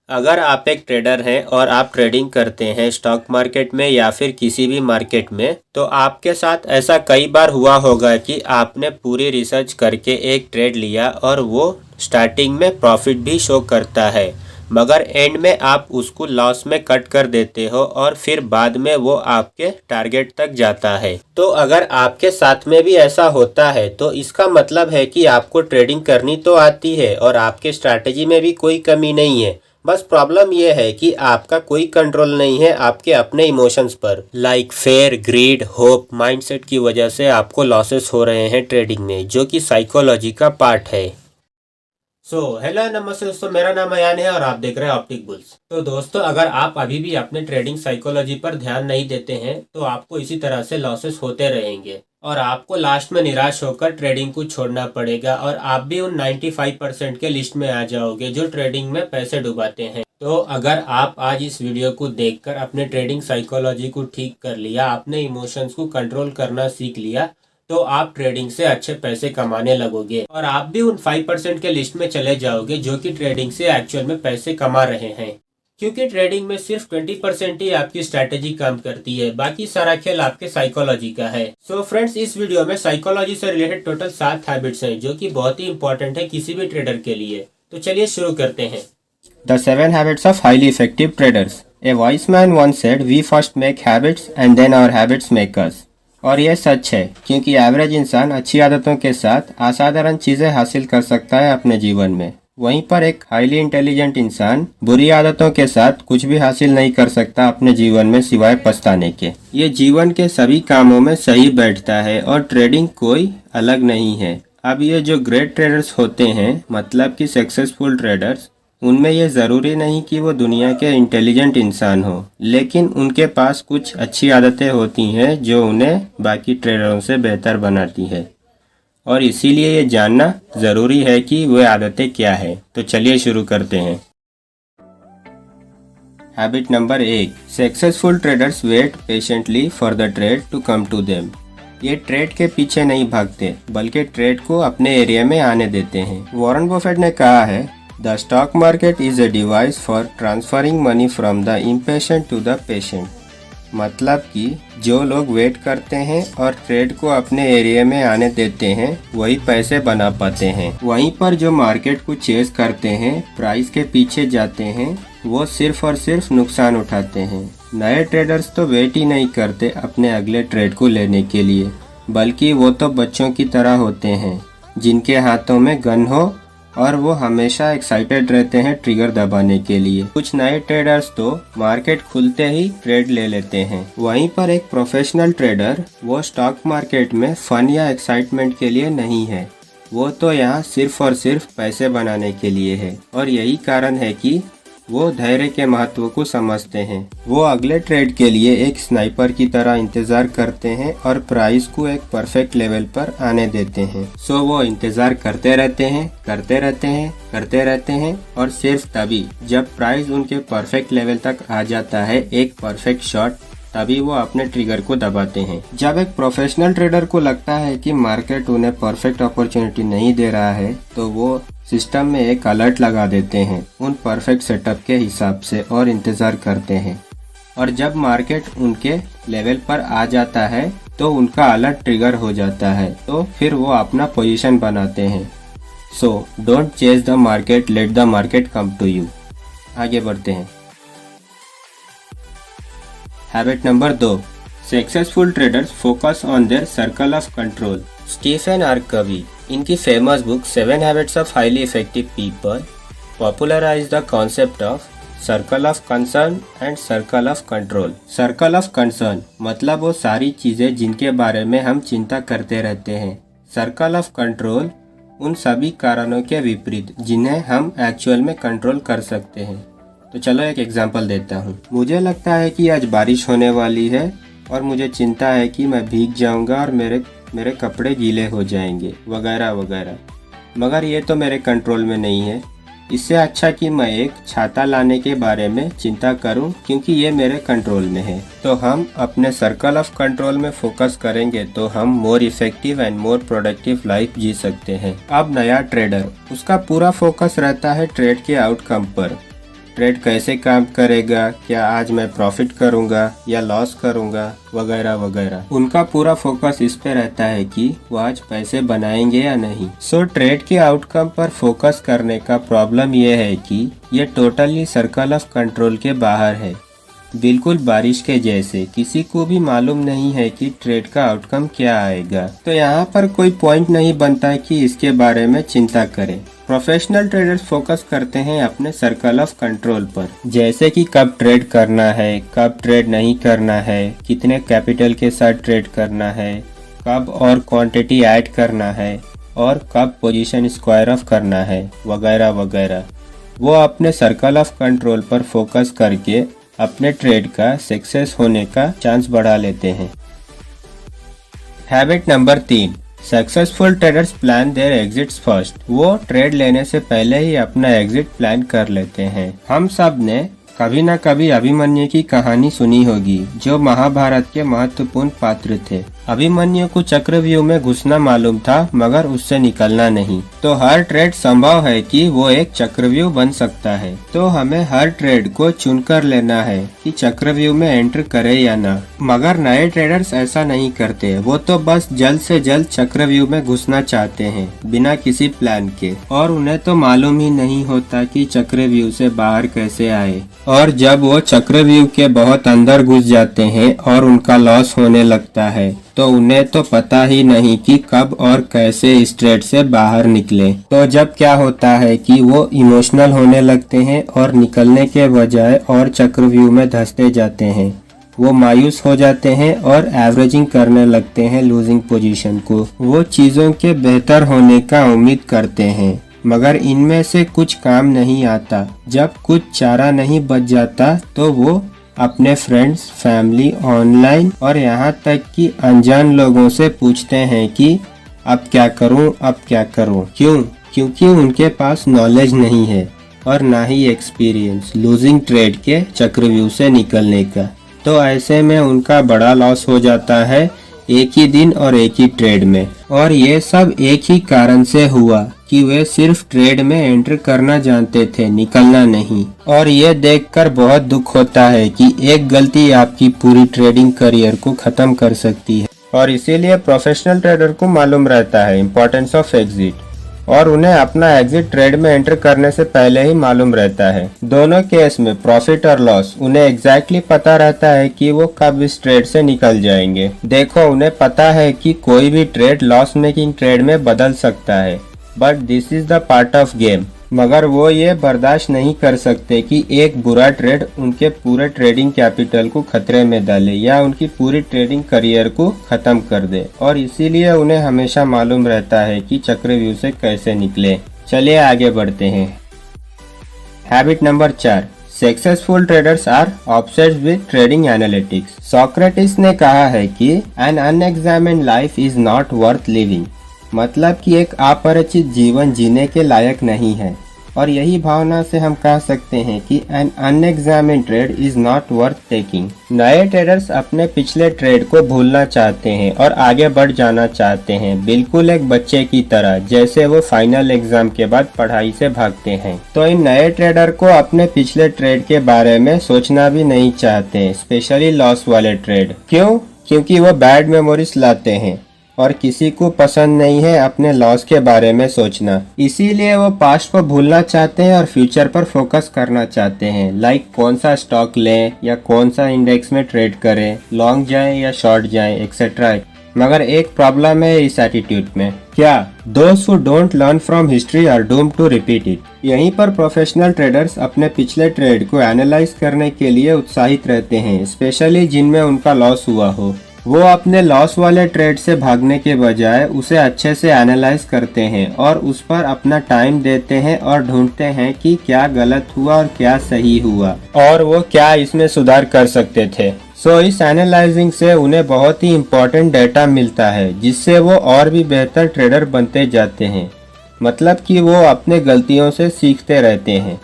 अगर आप एक ट्रेडर हैं और आप ट्रेडिंग करते हैं स्टॉक मार्केट में या फिर किसी भी मार्केट में, तो आपके साथ ऐसा कई बार हुआ होगा कि आपने पूरी रिसर्च करके एक ट्रेड लिया और वो स्टार्टिंग में प्रॉफिट भी शो करता है, मगर एंड में आप उसको लॉस में कट कर देते हो और फिर बाद में वो आपके टारगेट तक जाता है। तो अगर आपके साथ में भी ऐसा होता है तो इसका मतलब है कि आपको ट्रेडिंग करनी तो आती है और आपके स्ट्रैटेजी में भी कोई कमी नहीं है। बस प्रॉब्लम यह है कि आपका कोई कंट्रोल नहीं है आपके अपने इमोशंस पर, like fear, greed, hope, mindset की वजह से आपको लॉसेस हो रहे हैं ट्रेडिंग में, जो कि साइकोलॉजी का पार्ट है। हेलो नमस्ते दोस्तों, मेरा नाम अयान है और आप देख रहे हैं ऑप्टिक बुल्स। तो दोस्तों, अगर आप अभी भी अपने ट्रेडिंग साइकोलॉजी पर ध्यान नहीं देते हैं तो आपको इसी तरह से लॉसेस होते रहेंगे और आपको लास्ट में निराश होकर ट्रेडिंग को छोड़ना पड़ेगा और आप भी उन 95% के लिस्ट में आ जाओगे जो ट्रेडिंग में पैसे डुबाते हैं। तो अगर आप आज इस वीडियो को देखकर अपने ट्रेडिंग साइकोलॉजी को ठीक कर लिया, अपने इमोशंस को कंट्रोल करना सीख लिया, तो आप ट्रेडिंग से अच्छे पैसे कमाने लगोगे और आप भी उन 5% के लिस्ट में चले जाओगे जो कि ट्रेडिंग से एक्चुअल में पैसे कमा रहे हैं। क्योंकि ट्रेडिंग में सिर्फ 20% ही आपकी स्ट्रैटेजी काम करती है, बाकी सारा खेल आपके साइकोलॉजी का है। सो फ्रेंड्स, इस वीडियो में साइकोलॉजी से रिलेटेड टोटल 7 हैबिट्स हैं जो कि बहुत ही इंपॉर्टेंट है किसी भी ट्रेडर के लिए। तो चलिए शुरू करते हैं। The 7 habits of highly effective traders. A wise man once said, "We first make habits and then our habits make us." और यह सच है, क्योंकि एवरेज इंसान अच्छी आदतों के साथ असाधारण चीज़ें हासिल कर सकता है अपने जीवन में। वहीं पर एक हाईली इंटेलिजेंट इंसान बुरी आदतों के साथ कुछ भी हासिल नहीं कर सकता अपने जीवन में सिवाय पछताने के। ये जीवन के सभी कामों में सही बैठता है और ट्रेडिंग कोई अलग नहीं है। अब ये जो ग्रेट ट्रेडर्स होते हैं, मतलब कि सक्सेसफुल ट्रेडर्स, उनमें यह ज़रूरी नहीं कि वो दुनिया के इंटेलिजेंट इंसान हो, लेकिन उनके पास कुछ अच्छी आदतें होती हैं जो उन्हें बाकी ट्रेडरों से बेहतर बनाती है और इसीलिए ये जानना ज़रूरी है कि वे आदतें क्या है। तो चलिए शुरू करते हैं। Habit number 1, successful traders wait patiently for the trade to come to them. ये ट्रेड के पीछे नहीं भागते, बल्कि ट्रेड को अपने एरिया में आने देते हैं। वॉरेन बफेट ने कहा है, The stock market is a device for transferring money from the impatient to the patient। मतलब कि जो लोग वेट करते हैं और ट्रेड को अपने एरिया में आने देते हैं, वही पैसे बना पाते हैं। वहीं पर जो मार्केट को चेस करते हैं, प्राइस के पीछे जाते हैं, वो सिर्फ और सिर्फ नुकसान उठाते हैं। नए ट्रेडर्स तो वेट ही नहीं करते अपने अगले ट्रेड को लेने के लिए, बल्कि वो तो बच्चों की तरह होते हैं जिनके हाथों में गन हो और वो हमेशा एक्साइटेड रहते हैं ट्रिगर दबाने के लिए। कुछ नए ट्रेडर्स तो मार्केट खुलते ही ट्रेड ले लेते हैं। वहीं पर एक प्रोफेशनल ट्रेडर वो स्टॉक मार्केट में फन या एक्साइटमेंट के लिए नहीं है, वो तो यहाँ सिर्फ और सिर्फ पैसे बनाने के लिए है। और यही कारण है कि वो धैर्य के महत्व को समझते हैं। वो अगले ट्रेड के लिए एक स्नाइपर की तरह इंतजार करते हैं और प्राइस को एक परफेक्ट लेवल पर आने देते हैं। सो वो इंतजार करते रहते हैं और सिर्फ तभी जब प्राइस उनके परफेक्ट लेवल तक आ जाता है, एक परफेक्ट शॉट, तभी वो अपने ट्रिगर को दबाते हैं। जब एक प्रोफेशनल ट्रेडर को लगता है कि मार्केट उन्हें परफेक्ट अपॉर्चुनिटी नहीं दे रहा है, तो वो सिस्टम में एक अलर्ट लगा देते हैं उन परफेक्ट सेटअप के हिसाब से और इंतज़ार करते हैं। और जब मार्केट उनके लेवल पर आ जाता है तो उनका अलर्ट ट्रिगर हो जाता है, तो फिर वो अपना पोजीशन बनाते हैं। So don't chase the market, let the market come to you. आगे बढ़ते हैं। Habit number 2, successful traders focus on their circle of control. Stephen R Covey इनकी famous book 7 habits of highly effective people popularize the concept of circle of concern and circle of control. Circle of concern मतलब वो सारी चीज़ें जिनके बारे में हम चिंता करते रहते हैं। सर्कल ऑफ कंट्रोल उन सभी कारणों के विपरीत जिन्हें हम एक्चुअल में कंट्रोल कर सकते हैं। तो चलो एक एग्जांपल देता हूँ। मुझे लगता है कि आज बारिश होने वाली है और मुझे चिंता है कि मैं भीग जाऊँगा और मेरे कपड़े गीले हो जाएंगे, वगैरह वगैरह। मगर ये तो मेरे कंट्रोल में नहीं है। इससे अच्छा कि मैं एक छाता लाने के बारे में चिंता करूं, क्योंकि ये मेरे कंट्रोल में है। तो हम अपने सर्कल ऑफ कंट्रोल में फोकस करेंगे तो हम more effective and more productive life जी सकते हैं। अब नया ट्रेडर, उसका पूरा फोकस रहता है ट्रेड के आउटकम पर। ट्रेड कैसे काम करेगा, क्या आज मैं प्रॉफिट करूंगा या लॉस करूंगा, वगैरह वगैरह। उनका पूरा फोकस इस पे रहता है कि वो आज पैसे बनाएंगे या नहीं। सो ट्रेड के आउटकम पर फोकस करने का प्रॉब्लम ये है कि ये टोटली सर्कल ऑफ कंट्रोल के बाहर है, बिल्कुल बारिश के जैसे। किसी को भी मालूम नहीं है कि ट्रेड का आउटकम क्या आएगा, तो यहाँ पर कोई पॉइंट नहीं बनता कि इसके बारे में चिंता करें। प्रोफेशनल ट्रेडर्स फोकस करते हैं अपने सर्कल ऑफ कंट्रोल पर, जैसे कि कब ट्रेड करना है, कब ट्रेड नहीं करना है, कितने कैपिटल के साथ ट्रेड करना है, कब और क्वांटिटी ऐड करना है और कब पोजीशन स्क्वायर ऑफ करना है, वगैरह वगैरह। वो अपने सर्कल ऑफ कंट्रोल पर फोकस करके अपने ट्रेड का सक्सेस होने का चांस बढ़ा लेते हैं। Habit number 3, successful traders plan their exits first. वो ट्रेड लेने से पहले ही अपना एग्जिट प्लान कर लेते हैं। हम सब ने कभी न कभी अभिमन्यु की कहानी सुनी होगी, जो महाभारत के महत्वपूर्ण पात्र थे। अभिमन्यु को चक्रव्यूह में घुसना मालूम था, मगर उससे निकलना नहीं। तो हर ट्रेड संभव है कि वो एक चक्रव्यूह बन सकता है। तो हमें हर ट्रेड को चुनकर लेना है कि चक्रव्यूह में एंटर करे या ना। मगर नए ट्रेडर्स ऐसा नहीं करते, वो तो बस जल्द से जल्द चक्रव्यूह में घुसना चाहते हैं बिना किसी प्लान के, और उन्हें तो मालूम ही नहीं होता कि चक्रव्यूह से बाहर कैसे आए। और जब वो चक्रव्यूह के बहुत अंदर घुस जाते हैं और उनका लॉस होने लगता है, तो उन्हें तो पता ही नहीं कि कब और कैसे इस ट्रेड से बाहर निकले। तो जब क्या होता है कि वो इमोशनल होने लगते हैं और निकलने के बजाय और चक्रव्यूह में धंसते जाते हैं। वो मायूस हो जाते हैं और एवरेजिंग करने लगते हैं लूजिंग पोजीशन को। वो चीजों के बेहतर होने का उम्मीद करते हैं, मगर इनमें से कुछ काम नहीं आता। जब कुछ चारा नहीं बच जाता तो वो अपने फ्रेंड्स, फैमिली, ऑनलाइन और यहाँ तक कि अनजान लोगों से पूछते हैं कि अब क्या करूँ, अब क्या करूँ। क्यों? क्योंकि उनके पास नॉलेज नहीं है और ना ही एक्सपीरियंस लूजिंग ट्रेड के चक्रव्यूह से निकलने का। तो ऐसे में उनका बड़ा लॉस हो जाता है एक ही दिन और एक ही ट्रेड में। और ये सब एक ही कारण से हुआ कि वे सिर्फ ट्रेड में एंटर करना जानते थे, निकलना नहीं। और ये देखकर बहुत दुख होता है कि एक गलती आपकी पूरी ट्रेडिंग करियर को खत्म कर सकती है। और इसीलिए प्रोफेशनल ट्रेडर को मालूम रहता है इम्पोर्टेंस ऑफ एग्जिट, और उन्हें अपना एग्जिट ट्रेड में एंटर करने से पहले ही मालूम रहता है। दोनों केस में प्रॉफिट और लॉस उन्हें एग्जैक्टली पता रहता है कि वो कब इस ट्रेड से निकल जाएंगे। देखो, उन्हें पता है कि कोई भी ट्रेड लॉस मेकिंग ट्रेड में बदल सकता है, but this is the part of game. मगर वो ये बर्दाश्त नहीं कर सकते कि एक बुरा ट्रेड उनके पूरे ट्रेडिंग कैपिटल को खतरे में डाले या उनकी पूरी ट्रेडिंग करियर को खत्म कर दे। और इसीलिए उन्हें हमेशा मालूम रहता है कि चक्रव्यूह से कैसे निकले। चलिए आगे बढ़ते हैं। Habit number 4, successful traders are obsessed with trading analytics. Socrates ने कहा है कि an unexamined life is not worth living, मतलब कि एक अपरिचित जीवन जीने के लायक नहीं है। और यही भावना से हम कह सकते हैं कि an unexamined trade is not worth taking. नए ट्रेडर्स अपने पिछले ट्रेड को भूलना चाहते हैं और आगे बढ़ जाना चाहते हैं, बिल्कुल एक बच्चे की तरह, जैसे वो फाइनल एग्जाम के बाद पढ़ाई से भागते हैं। तो इन नए ट्रेडर को अपने पिछले ट्रेड के बारे में सोचना भी नहीं चाहते, स्पेशली लॉस वाले ट्रेड। क्यों? क्योंकि वो बैड मेमोरीज लाते हैं और किसी को पसंद नहीं है अपने लॉस के बारे में सोचना। इसीलिए वो पास्ट को भूलना चाहते हैं और फ्यूचर पर फोकस करना चाहते हैं। लाइक कौन सा स्टॉक लें या कौन सा इंडेक्स में ट्रेड करें, लॉन्ग जाएं या शॉर्ट जाएं, एक्सेट्रा। मगर एक प्रॉब्लम है इस एटीट्यूड में। क्या? Those who don't learn from history are doomed to repeat it. यहीं पर प्रोफेशनल ट्रेडर्स अपने पिछले ट्रेड को एनालाइज करने के लिए उत्साहित रहते हैं, स्पेशली जिनमें उनका लॉस हुआ हो। वो अपने लॉस वाले ट्रेड से भागने के बजाय उसे अच्छे से एनालाइज करते हैं और उस पर अपना टाइम देते हैं और ढूंढते हैं कि क्या गलत हुआ और क्या सही हुआ और वो क्या इसमें सुधार कर सकते थे। सो इस एनालाइजिंग से उन्हें बहुत ही इम्पोर्टेंट डेटा मिलता है, जिससे वो और भी बेहतर ट्रेडर बनते जाते हैं। मतलब कि वो अपने गलतियों से सीखते रहते हैं।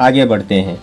आगे बढ़ते हैं।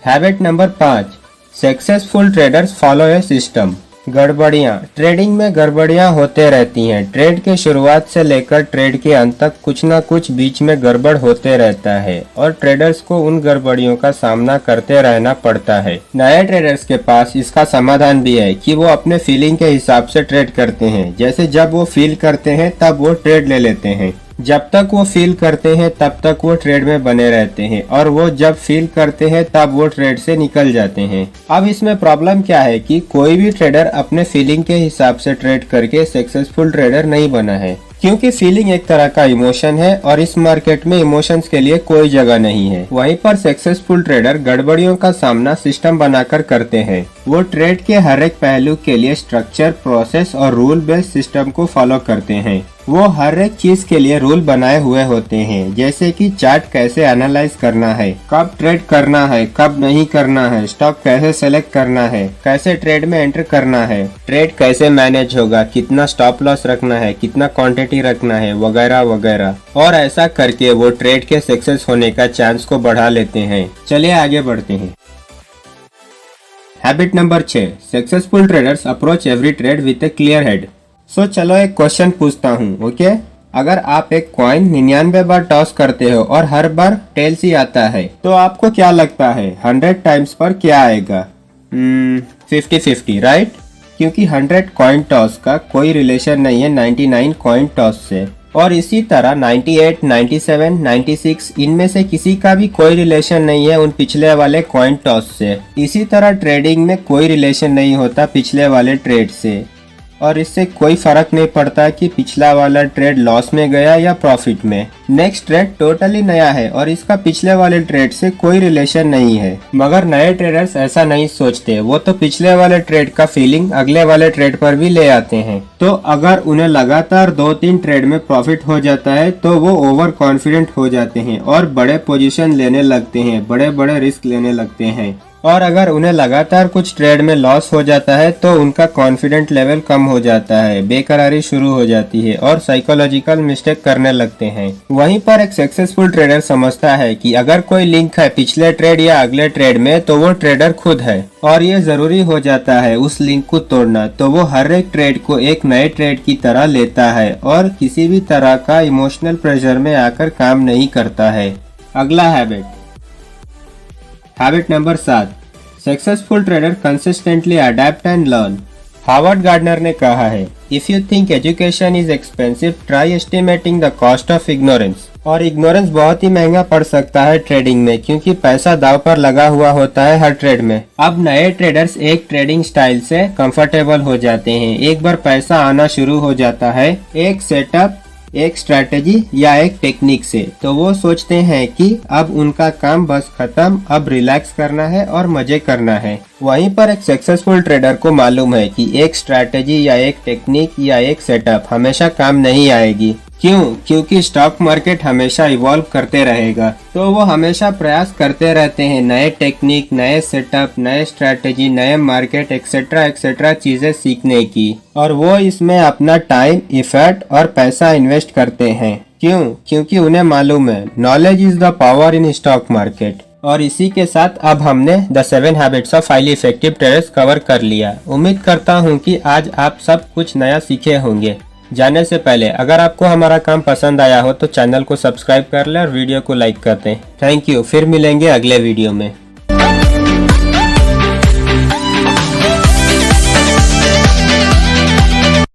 Habit number 5, successful traders follow a system. गड़बड़ियाँ। ट्रेडिंग में गड़बड़ियाँ होते रहती हैं। ट्रेड के शुरुआत से लेकर ट्रेड के अंत तक कुछ न कुछ बीच में गड़बड़ होते रहता है और ट्रेडर्स को उन गड़बड़ियों का सामना करते रहना पड़ता है। नए ट्रेडर्स के पास इसका समाधान भी है कि वो अपने फीलिंग के हिसाब से ट्रेड करते हैं। जैसे जब वो फील करते हैं तब वो ट्रेड ले लेते हैं। जब तक वो फील करते हैं तब तक वो ट्रेड में बने रहते हैं और वो जब फील करते हैं तब वो ट्रेड से निकल जाते हैं। अब इसमें प्रॉब्लम क्या है कि कोई भी ट्रेडर अपने फीलिंग के हिसाब से ट्रेड करके सक्सेसफुल ट्रेडर नहीं बना है, क्योंकि फीलिंग एक तरह का इमोशन है और इस मार्केट में इमोशंस के लिए कोई जगह नहीं है। वहीं पर सक्सेसफुल ट्रेडर गड़बड़ियों का सामना सिस्टम बनाकर करते हैं। वो ट्रेड के हर एक पहलू के लिए स्ट्रक्चर, प्रोसेस और रूल बेस्ड सिस्टम को फॉलो करते हैं। वो हर एक चीज के लिए रूल बनाए हुए होते हैं, जैसे कि चार्ट कैसे एनालाइज करना है, कब ट्रेड करना है, कब नहीं करना है, स्टॉक कैसे सेलेक्ट करना है, कैसे ट्रेड में एंटर करना है, ट्रेड कैसे मैनेज होगा, कितना स्टॉप लॉस रखना है, कितना क्वांटिटी रखना है, वगैरह वगैरह। और ऐसा करके वो ट्रेड के सक्सेस होने का चांस को बढ़ा लेते हैं। चलिए आगे बढ़ते हैं। Habit number 6, successful traders approach every trade with A clear head. चलो एक क्वेश्चन पूछता हूँ, ओके? अगर आप एक कॉइन 99 बार टॉस करते हो और हर बार टेल्स ही आता है, तो आपको क्या लगता है 100 टाइम्स पर क्या आएगा? 50-50, राइट? क्योंकि 100 कॉइन टॉस का कोई रिलेशन नहीं है 99 कॉइन टॉस से। और इसी तरह 98, 97, 96 इनमें से किसी का भी कोई रिलेशन नहीं है उन पिछले वाले कॉइन टॉस से। इसी तरह ट्रेडिंग में कोई रिलेशन नहीं होता पिछले वाले ट्रेड से, और इससे कोई फर्क नहीं पड़ता कि पिछला वाला ट्रेड लॉस में गया या प्रॉफिट में। नेक्स्ट ट्रेड टोटली नया है और इसका पिछले वाले ट्रेड से कोई रिलेशन नहीं है। मगर नए ट्रेडर्स ऐसा नहीं सोचते, वो तो पिछले वाले ट्रेड का फीलिंग अगले वाले ट्रेड पर भी ले आते हैं। तो अगर उन्हें लगातार 2-3 ट्रेड में प्रॉफिट हो जाता है तो वो ओवर कॉन्फिडेंट हो जाते हैं और बड़े पोजीशन लेने लगते हैं, बड़े बड़े रिस्क लेने लगते हैं। और अगर उन्हें लगातार कुछ ट्रेड में लॉस हो जाता है तो उनका कॉन्फिडेंट लेवल कम हो जाता है, बेकरारी शुरू हो जाती है और साइकोलॉजिकल मिस्टेक करने लगते हैं। वहीं पर एक सक्सेसफुल ट्रेडर समझता है कि अगर कोई लिंक है पिछले ट्रेड या अगले ट्रेड में तो वो ट्रेडर खुद है और ये जरूरी हो जाता है उस लिंक को तोड़ना। तो वो हर एक ट्रेड को एक नए ट्रेड की तरह लेता है और किसी भी तरह का इमोशनल प्रेशर में आकर काम नहीं करता है। अगला habit number 7, successful trader consistently adapt and learn. Harvard gardener ने कहा है, if you think education is expensive, try estimating the cost of ignorance. और इग्नोरेंस बहुत ही महंगा पड़ सकता है ट्रेडिंग में, क्योंकि पैसा दाव पर लगा हुआ होता है हर ट्रेड में। अब नए ट्रेडर्स एक ट्रेडिंग स्टाइल से कंफर्टेबल हो जाते हैं। एक बार पैसा आना शुरू हो जाता है एक सेटअप, एक स्ट्रैटेजी या एक टेक्निक से, तो वो सोचते हैं कि अब उनका काम बस खत्म, अब रिलैक्स करना है और मजे करना है। वहीं पर एक सक्सेसफुल ट्रेडर को मालूम है कि एक स्ट्रैटेजी या एक टेक्निक या एक सेटअप हमेशा काम नहीं आएगी। क्यों? क्योंकि स्टॉक मार्केट हमेशा इवॉल्व करते रहेगा, तो वो हमेशा प्रयास करते रहते हैं नए टेक्निक, नए सेटअप, नए स्ट्रैटेजी, नए मार्केट एक्सेट्रा एक्सेट्रा चीजें सीखने की, और वो इसमें अपना टाइम, इफर्ट और पैसा इन्वेस्ट करते हैं। क्यों? क्योंकि उन्हें मालूम है knowledge is the power in stock market. और इसी के साथ अब हमने the 7 habits of highly effective traders cover कर लिया। उम्मीद करता हूँ कि आज आप सब कुछ नया सीखे होंगे। जाने से पहले अगर आपको हमारा काम पसंद आया हो तो चैनल को सब्सक्राइब कर लें और वीडियो को लाइक कर दें। थैंक यू, फिर मिलेंगे अगले वीडियो में।